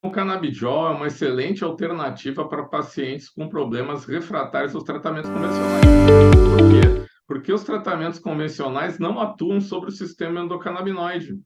O canabidiol é uma excelente alternativa para pacientes com problemas refratários aos tratamentos convencionais. Por quê? Porque os tratamentos convencionais não atuam sobre o sistema endocannabinoide.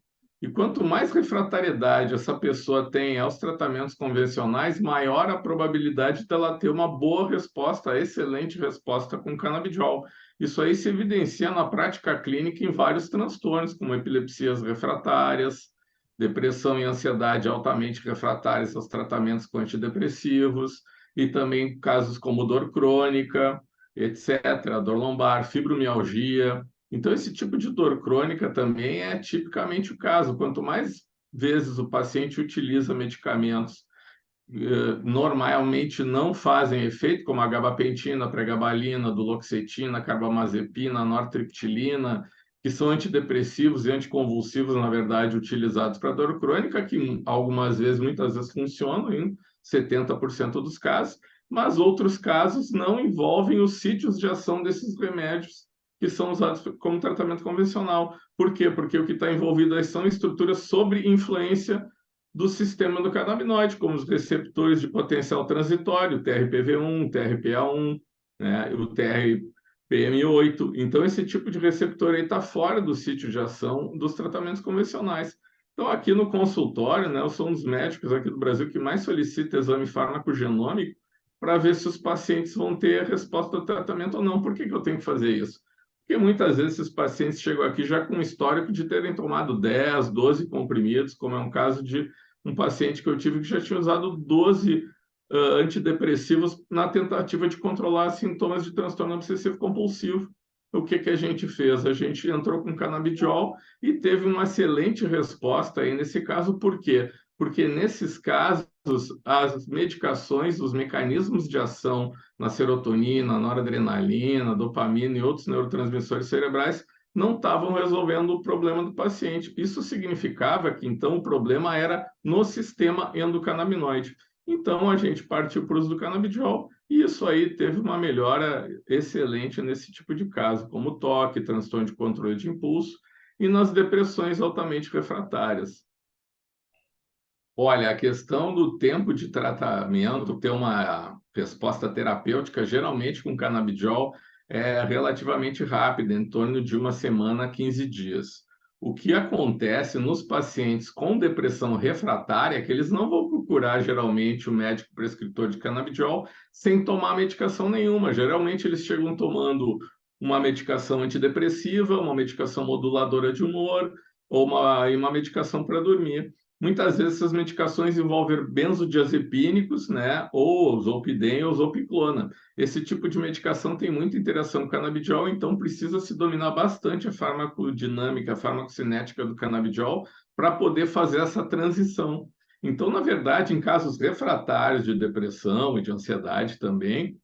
E quanto mais refratariedade essa pessoa tem aos tratamentos convencionais, maior a probabilidade dela ter uma boa resposta, excelente resposta com canabidiol. Isso aí se evidencia na prática clínica em vários transtornos, como epilepsias refratárias, depressão e ansiedade altamente refratárias aos tratamentos com antidepressivos, e também casos como dor crônica, etc., dor lombar, fibromialgia. Então, esse tipo de dor crônica também é tipicamente o caso. Quanto mais vezes o paciente utiliza medicamentos normalmente não fazem efeito, como a gabapentina, pregabalina, duloxetina, carbamazepina, nortriptilina, que são antidepressivos e anticonvulsivos, na verdade, utilizados para dor crônica, que algumas vezes, muitas vezes funcionam em 70% dos casos, mas outros casos não envolvem os sítios de ação desses remédios que são usados como tratamento convencional. Por quê? Porque o que está envolvido aí são estruturas sobre influência do sistema endocannabinoide, como os receptores de potencial transitório, TRPV1, TRPA1, né, o TRPM8. Então, esse tipo de receptor aí está fora do sítio de ação dos tratamentos convencionais. Então, aqui no consultório, né, eu sou um dos médicos aqui do Brasil que mais solicita exame farmacogenômico para ver se os pacientes vão ter resposta ao tratamento ou não. Por que eu tenho que fazer isso? Porque muitas vezes esses pacientes chegam aqui já com um histórico de terem tomado 10, 12 comprimidos, como é um caso de um paciente que eu tive que já tinha usado 12 antidepressivos na tentativa de controlar sintomas de transtorno obsessivo compulsivo. O que a gente fez? A gente entrou com canabidiol e teve uma excelente resposta aí nesse caso. Por quê? Porque nesses casos, as medicações, os mecanismos de ação na serotonina, noradrenalina, dopamina e outros neurotransmissores cerebrais não estavam resolvendo o problema do paciente. Isso significava que, então, o problema era no sistema endocannabinoide. Então, a gente partiu para o uso do canabidiol e isso aí teve uma melhora excelente nesse tipo de caso, como toque, transtorno de controle de impulso e nas depressões altamente refratárias. Olha, a questão do tempo de tratamento, ter uma resposta terapêutica, geralmente com canabidiol, é relativamente rápida, em torno de uma semana a 15 dias. O que acontece nos pacientes com depressão refratária é que eles não vão procurar, geralmente, o médico prescritor de canabidiol sem tomar medicação nenhuma. Geralmente, eles chegam tomando uma medicação antidepressiva, uma medicação moduladora de humor ou uma medicação para dormir. Muitas vezes essas medicações envolvem benzodiazepínicos, né, ou zolpidem ou zolpiclona. Esse tipo de medicação tem muita interação com o canabidiol, então precisa se dominar bastante a farmacodinâmica, a farmacocinética do canabidiol para poder fazer essa transição. Então, na verdade, em casos refratários de depressão e de ansiedade também,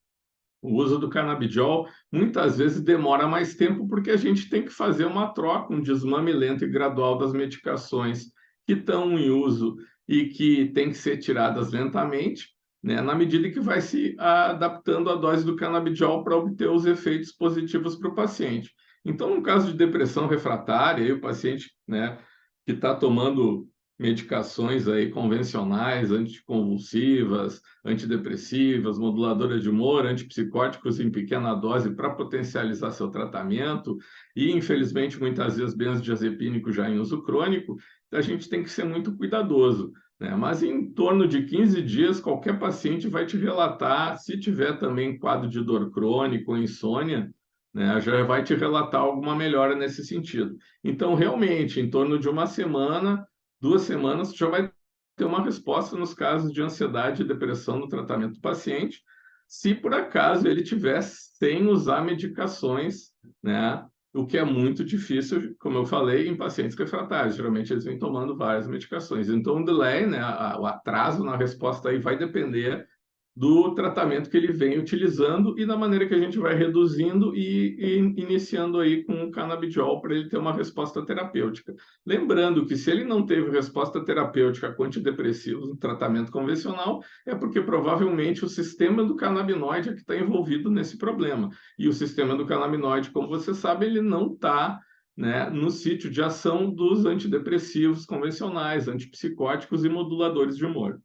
o uso do canabidiol muitas vezes demora mais tempo porque a gente tem que fazer uma troca, um desmame lento e gradual das medicações que estão em uso e que têm que ser tiradas lentamente, né, na medida que vai se adaptando a dose do canabidiol para obter os efeitos positivos para o paciente. Então, no caso de depressão refratária, aí o paciente, né, que está tomando medicações aí convencionais, anticonvulsivas, antidepressivas, moduladoras de humor, antipsicóticos em pequena dose para potencializar seu tratamento e, infelizmente, muitas vezes benzodiazepínico já em uso crônico, a gente tem que ser muito cuidadoso, né? Mas em torno de 15 dias, qualquer paciente vai te relatar, se tiver também quadro de dor crônica ou insônia, né, já vai te relatar alguma melhora nesse sentido. Então, realmente, em torno de uma semana, 2 semanas, já vai ter uma resposta nos casos de ansiedade e depressão no tratamento do paciente, se por acaso ele tiver sem usar medicações, né? O que é muito difícil, como eu falei, em pacientes refratários. Geralmente eles vêm tomando várias medicações. Então, o delay, né, o atraso na resposta aí vai depender do tratamento que ele vem utilizando e da maneira que a gente vai reduzindo e iniciando aí com o canabidiol para ele ter uma resposta terapêutica. Lembrando que se ele não teve resposta terapêutica com antidepressivos no tratamento convencional, é porque provavelmente o sistema do canabinoide é que está envolvido nesse problema. E o sistema do canabinoide, como você sabe, ele não está, né, no sítio de ação dos antidepressivos convencionais, antipsicóticos e moduladores de humor.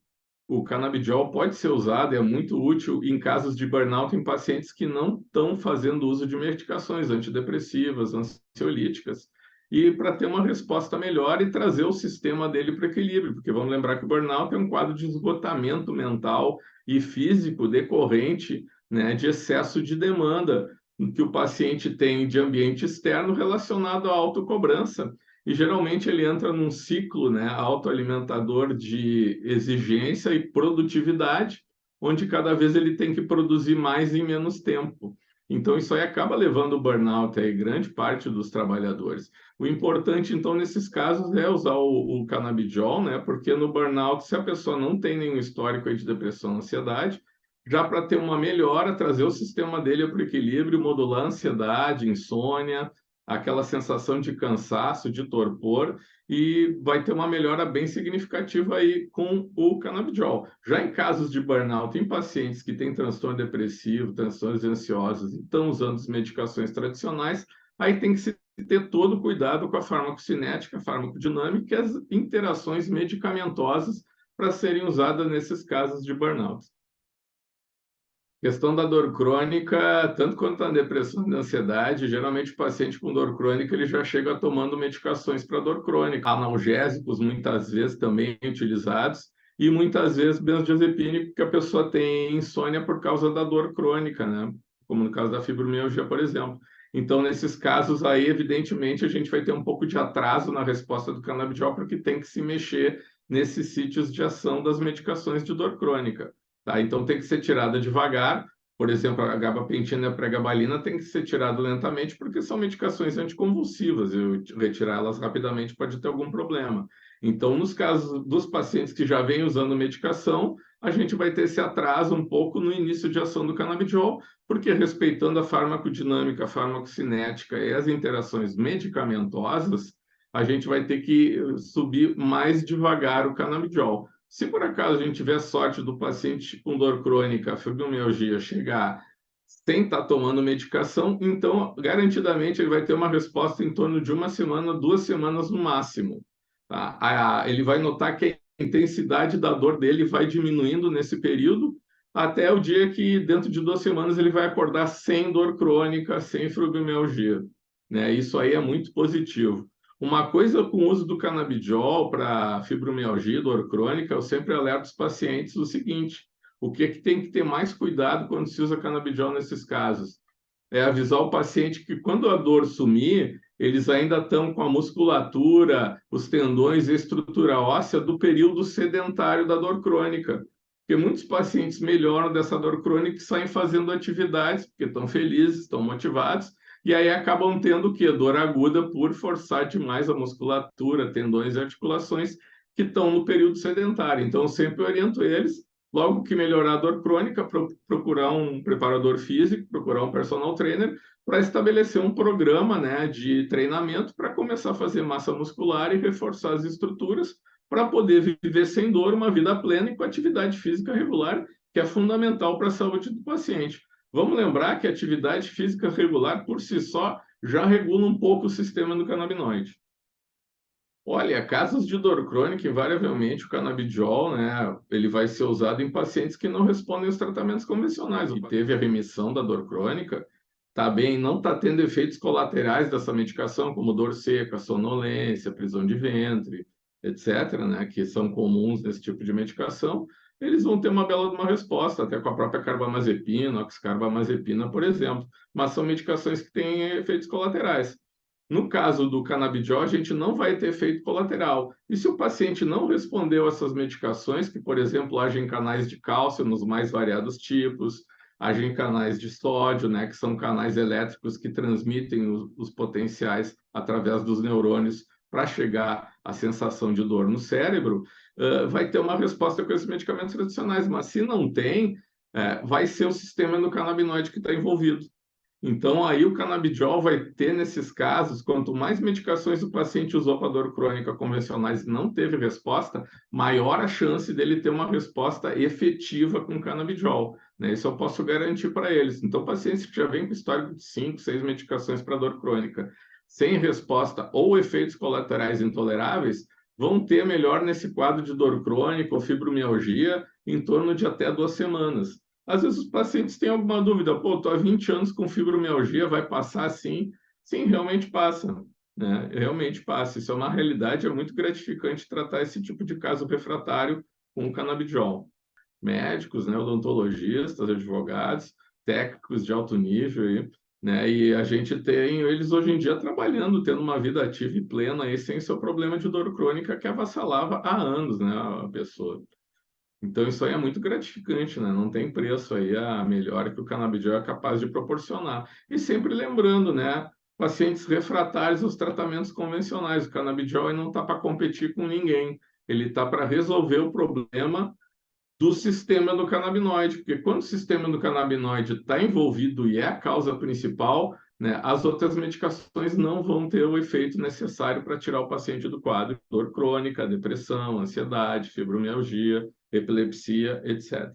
O canabidiol pode ser usado, é muito útil em casos de burnout em pacientes que não estão fazendo uso de medicações antidepressivas, ansiolíticas, e para ter uma resposta melhor e trazer o sistema dele para equilíbrio, porque vamos lembrar que o burnout é um quadro de esgotamento mental e físico decorrente, né, de excesso de demanda que o paciente tem de ambiente externo relacionado à autocobrança. E geralmente ele entra num ciclo, né, autoalimentador de exigência e produtividade, onde cada vez ele tem que produzir mais em menos tempo. Então, isso aí acaba levando o burnout aí, grande parte dos trabalhadores. O importante, então, nesses casos, é usar o canabidiol, né? Porque no burnout, se a pessoa não tem nenhum histórico aí de depressão, ansiedade, já para ter uma melhora, trazer o sistema dele para o equilíbrio, modular a ansiedade, insônia, aquela sensação de cansaço, de torpor, e vai ter uma melhora bem significativa aí com o canabidiol. Já em casos de burnout, em pacientes que têm transtorno depressivo, transtornos ansiosos e estão usando as medicações tradicionais, aí tem que se ter todo cuidado com a farmacocinética, a farmacodinâmica e as interações medicamentosas para serem usadas nesses casos de burnout. Questão da dor crônica, tanto quanto a depressão e a ansiedade, geralmente o paciente com dor crônica ele já chega tomando medicações para dor crônica, analgésicos muitas vezes também utilizados e muitas vezes benzodiazepínico que a pessoa tem insônia por causa da dor crônica, né? Como no caso da fibromialgia, por exemplo. Então, nesses casos aí, evidentemente, a gente vai ter um pouco de atraso na resposta do canabidiol porque tem que se mexer nesses sítios de ação das medicações de dor crônica. Tá? Então tem que ser tirada devagar. Por exemplo, a gabapentina e a pregabalina tem que ser tirada lentamente porque são medicações anticonvulsivas e retirar elas rapidamente pode ter algum problema. Então, nos casos dos pacientes que já vêm usando medicação, a gente vai ter esse atraso um pouco no início de ação do canabidiol, porque respeitando a farmacodinâmica, a farmacocinética e as interações medicamentosas, a gente vai ter que subir mais devagar o canabidiol. Se por acaso a gente tiver sorte do paciente com dor crônica, fibromialgia, chegar sem estar tomando medicação, então garantidamente ele vai ter uma resposta em torno de uma semana, 2 semanas no máximo. Tá? Ele vai notar que a intensidade da dor dele vai diminuindo nesse período, até o dia que, dentro de 2 semanas, ele vai acordar sem dor crônica, sem fibromialgia. Né? Isso aí é muito positivo. Uma coisa com o uso do canabidiol para fibromialgia, dor crônica, eu sempre alerto os pacientes o seguinte: o que tem que ter mais cuidado quando se usa canabidiol nesses casos? É avisar o paciente que quando a dor sumir, eles ainda estão com a musculatura, os tendões e a estrutura óssea do período sedentário da dor crônica. Porque muitos pacientes melhoram dessa dor crônica e saem fazendo atividades, porque estão felizes, estão motivados, e aí acabam tendo o quê? Dor aguda por forçar demais a musculatura, tendões e articulações que estão no período sedentário. Então, eu sempre oriento eles, logo que melhorar a dor crônica, procurar um preparador físico, procurar um personal trainer, para estabelecer um programa, né, de treinamento para começar a fazer massa muscular e reforçar as estruturas para poder viver sem dor uma vida plena e com atividade física regular, que é fundamental para a saúde do paciente. Vamos lembrar que a atividade física regular, por si só, já regula um pouco o sistema endocannabinoide. Olha, casos de dor crônica, invariavelmente o canabidiol, né, ele vai ser usado em pacientes que não respondem aos tratamentos convencionais. E teve a remissão da dor crônica, tá bem, não está tendo efeitos colaterais dessa medicação, como dor seca, sonolência, prisão de ventre, etc., né, que são comuns nesse tipo de medicação, eles vão ter uma bela uma resposta, até com a própria carbamazepina, oxcarbamazepina, por exemplo, mas são medicações que têm efeitos colaterais. No caso do canabidiol, a gente não vai ter efeito colateral. E se o paciente não respondeu a essas medicações, que, por exemplo, agem em canais de cálcio nos mais variados tipos, agem em canais de sódio, né, que são canais elétricos que transmitem os potenciais através dos neurônios para chegar à sensação de dor no cérebro, vai ter uma resposta com esses medicamentos tradicionais. Mas se não tem, vai ser o sistema endocannabinoide que está envolvido. Então, aí o canabidiol vai ter, nesses casos, quanto mais medicações o paciente usou para dor crônica convencionais e não teve resposta, maior a chance dele ter uma resposta efetiva com canabidiol. Né? Isso eu posso garantir para eles. Então, pacientes que já vêm com histórico de 5, 6 medicações para dor crônica, sem resposta ou efeitos colaterais intoleráveis, vão ter melhor nesse quadro de dor crônica ou fibromialgia em torno de até 2 semanas. Às vezes os pacientes têm alguma dúvida, pô, estou há 20 anos com fibromialgia, vai passar assim? Sim, realmente passa, né? Realmente passa. Isso é uma realidade, é muito gratificante tratar esse tipo de caso refratário com o canabidiol. Médicos, né, odontologistas, advogados, técnicos de alto nível, aí, né? E a gente tem eles hoje em dia trabalhando, tendo uma vida ativa e plena, aí, sem seu problema de dor crônica que avassalava há anos, né, a pessoa. Então, isso aí é muito gratificante, né? Não tem preço aí a melhora que o canabidiol é capaz de proporcionar. E sempre lembrando, né? Pacientes refratários aos tratamentos convencionais. O canabidiol aí não está para competir com ninguém. Ele está para resolver o problema do sistema endocannabinoide, porque quando o sistema endocannabinoide está envolvido e é a causa principal, né, as outras medicações não vão ter o efeito necessário para tirar o paciente do quadro de dor crônica, depressão, ansiedade, fibromialgia, epilepsia, etc.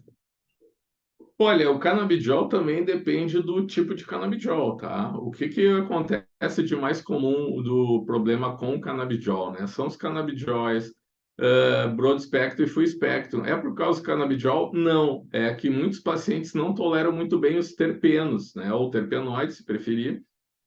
Olha, o canabidiol também depende do tipo de canabidiol, tá? O que que acontece de mais comum do problema com o canabidiol, né? São os canabidióis broad spectrum e full spectrum. É por causa do canabidiol? Não. É que muitos pacientes não toleram muito bem os terpenos, né? Ou terpenoides, se preferir,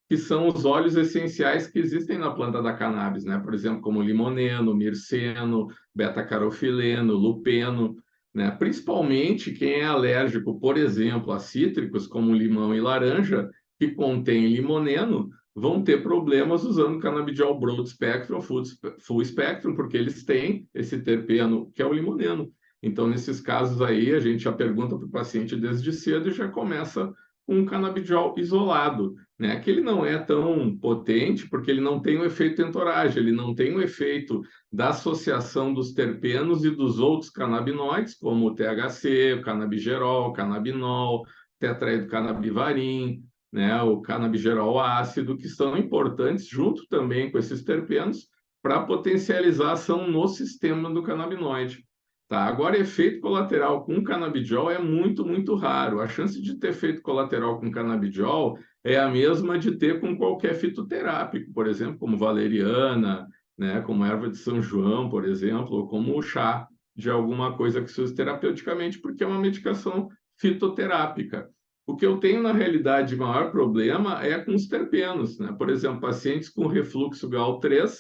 que são os óleos essenciais que existem na planta da cannabis, né? Por exemplo, como limoneno, mirceno, beta-carofileno, lupeno, né? Principalmente quem é alérgico, por exemplo, a cítricos como limão e laranja, que contém limoneno, vão ter problemas usando canabidiol broad spectrum, full spectrum, porque eles têm esse terpeno que é o limoneno. Então, nesses casos aí, a gente já pergunta para o paciente desde cedo e já começa com um canabidiol isolado, né? Que ele não é tão potente porque ele não tem o efeito entoragem, ele não tem o efeito da associação dos terpenos e dos outros canabinoides, como o THC, o canabigerol, o canabinol, tetraidrocanabivarim, né? O canabigerol ácido, que são importantes junto também com esses terpenos para potencializar a ação no sistema do canabinoide. Tá, agora, efeito colateral com canabidiol é muito, muito raro. A chance de ter efeito colateral com canabidiol é a mesma de ter com qualquer fitoterápico, por exemplo, como valeriana, né, como erva de São João, por exemplo, ou como o chá de alguma coisa que se use terapeuticamente, porque é uma medicação fitoterápica. O que eu tenho, na realidade, maior problema é com os terpenos, né? Por exemplo, pacientes com refluxo GAL3,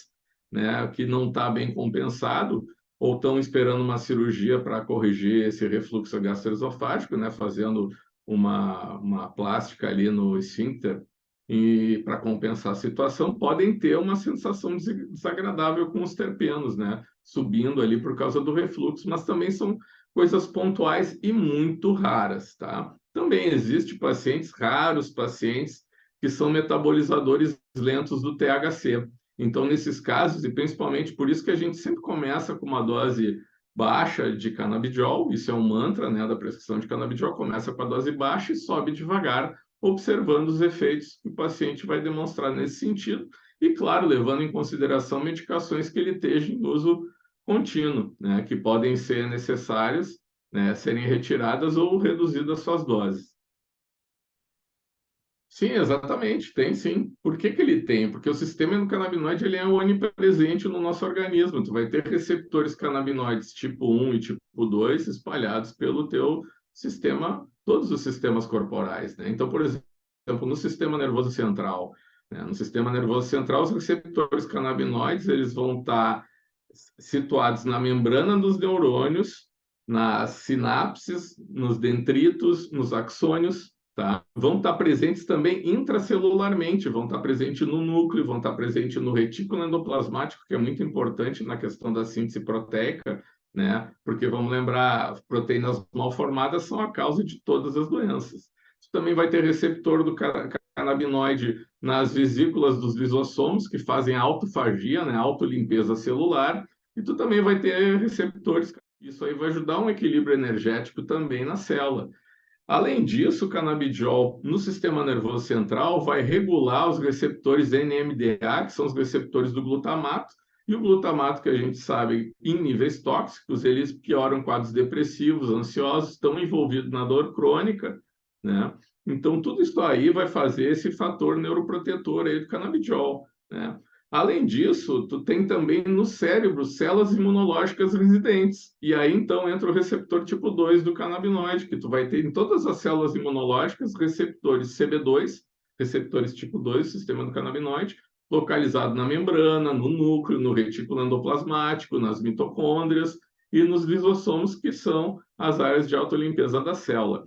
né, que não está bem compensado, ou estão esperando uma cirurgia para corrigir esse refluxo gastroesofágico, né, fazendo uma plástica ali no esfíncter e para compensar a situação, podem ter uma sensação desagradável com os terpenos, né, subindo ali por causa do refluxo, mas também são coisas pontuais e muito raras, tá? Também existe pacientes raros, pacientes que são metabolizadores lentos do THC. Então, nesses casos, e principalmente por isso que a gente sempre começa com uma dose baixa de canabidiol, isso é um mantra, né, da prescrição de canabidiol, começa com a dose baixa e sobe devagar, observando os efeitos que o paciente vai demonstrar nesse sentido, e, claro, levando em consideração medicações que ele esteja em uso contínuo, né, que podem ser necessárias, né, serem retiradas ou reduzidas suas doses. Sim, exatamente, tem sim. Por que que ele tem? Porque o sistema endocannabinoide ele é onipresente no nosso organismo. Tu vai ter receptores canabinoides tipo 1 e tipo 2 espalhados pelo teu sistema, todos os sistemas corporais, né? Então, por exemplo, no sistema nervoso central, né? No sistema nervoso central, os receptores canabinoides, eles vão estar situados na membrana dos neurônios, nas sinapses, nos dendritos, nos axônios, tá? Vão estar presentes também intracelularmente, vão estar presentes no núcleo, vão estar presentes no retículo endoplasmático, que é muito importante na questão da síntese proteica, né? Porque vamos lembrar, as proteínas mal formadas são a causa de todas as doenças. Você também vai ter receptor do canabinoide nas vesículas dos lisossomos, que fazem autofagia, né? Autolimpeza celular, e tu também vai ter receptores. Isso aí vai ajudar um equilíbrio energético também na célula. Além disso, o canabidiol no sistema nervoso central vai regular os receptores NMDA, que são os receptores do glutamato, e o glutamato, que a gente sabe, em níveis tóxicos, eles pioram quadros depressivos, ansiosos, estão envolvidos na dor crônica, né? Então, tudo isso aí vai fazer esse fator neuroprotetor aí do canabidiol, né? Além disso, tu tem também no cérebro células imunológicas residentes. E aí, então, entra o receptor tipo 2 do canabinoide, que tu vai ter em todas as células imunológicas receptores CB2, receptores tipo 2 do sistema do canabinoide, localizado na membrana, no núcleo, no retículo endoplasmático, nas mitocôndrias e nos lisossomos, que são as áreas de autolimpeza da célula.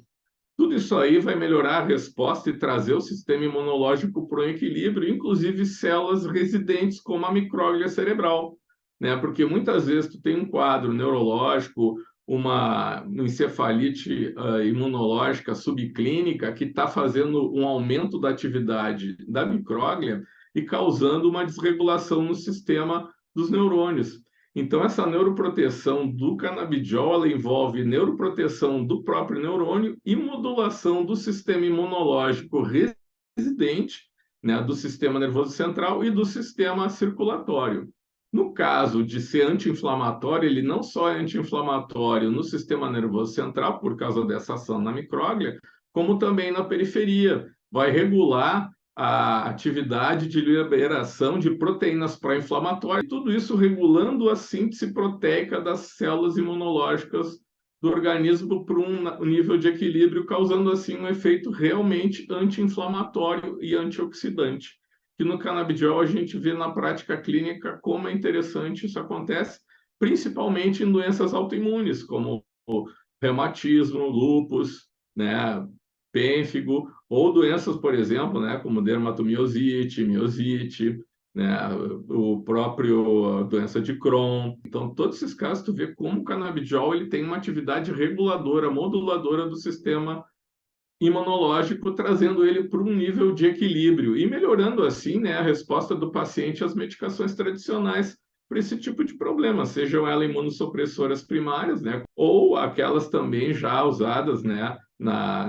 Tudo isso aí vai melhorar a resposta e trazer o sistema imunológico para o equilíbrio, inclusive células residentes, como a micróglia cerebral, né? Porque muitas vezes tu tem um quadro neurológico, uma encefalite imunológica subclínica que está fazendo um aumento da atividade da micróglia e causando uma desregulação no sistema dos neurônios. Então, essa neuroproteção do canabidiol, ela envolve neuroproteção do próprio neurônio e modulação do sistema imunológico residente, né, do sistema nervoso central e do sistema circulatório. No caso de ser anti-inflamatório, ele não só é anti-inflamatório no sistema nervoso central, por causa dessa ação na micróglia, como também na periferia. Vai regular a atividade de liberação de proteínas pró-inflamatórias, tudo isso regulando a síntese proteica das células imunológicas do organismo para um nível de equilíbrio, causando assim um efeito realmente anti-inflamatório e antioxidante. Que no canabidiol a gente vê na prática clínica como é interessante isso acontece, principalmente em doenças autoimunes, como o reumatismo, lúpus, né, pênfigo, ou doenças, por exemplo, né, como dermatomiosite, miosite, né, o próprio doença de Crohn. Então, todos esses casos, tu vê como o canabidiol ele tem uma atividade reguladora, moduladora do sistema imunológico, trazendo ele para um nível de equilíbrio e melhorando assim, né, a resposta do paciente às medicações tradicionais para esse tipo de problema, sejam elas imunossupressoras primárias, né, ou aquelas também já usadas, né,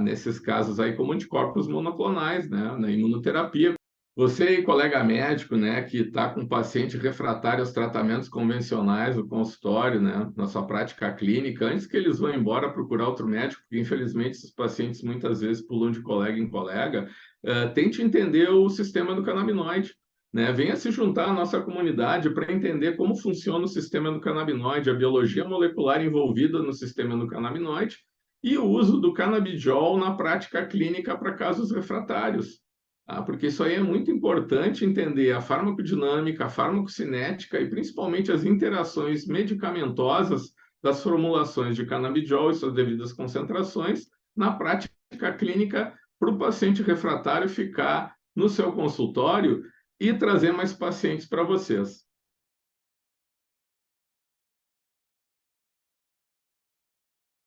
nesses casos aí como anticorpos monoclonais, né, na imunoterapia. Você, colega médico, né, que está com paciente refratário aos tratamentos convencionais no consultório, né, na sua prática clínica, antes que eles vão embora procurar outro médico, porque infelizmente esses pacientes muitas vezes pulam de colega em colega, tente entender o sistema do canabinoide, né? Venha se juntar à nossa comunidade para entender como funciona o sistema do canabinoide, a biologia molecular envolvida no sistema do canabinoide e o uso do canabidiol na prática clínica para casos refratários. Porque isso aí é muito importante entender a farmacodinâmica, a farmacocinética e principalmente as interações medicamentosas das formulações de canabidiol e suas devidas concentrações na prática clínica para o paciente refratário ficar no seu consultório e trazer mais pacientes para vocês.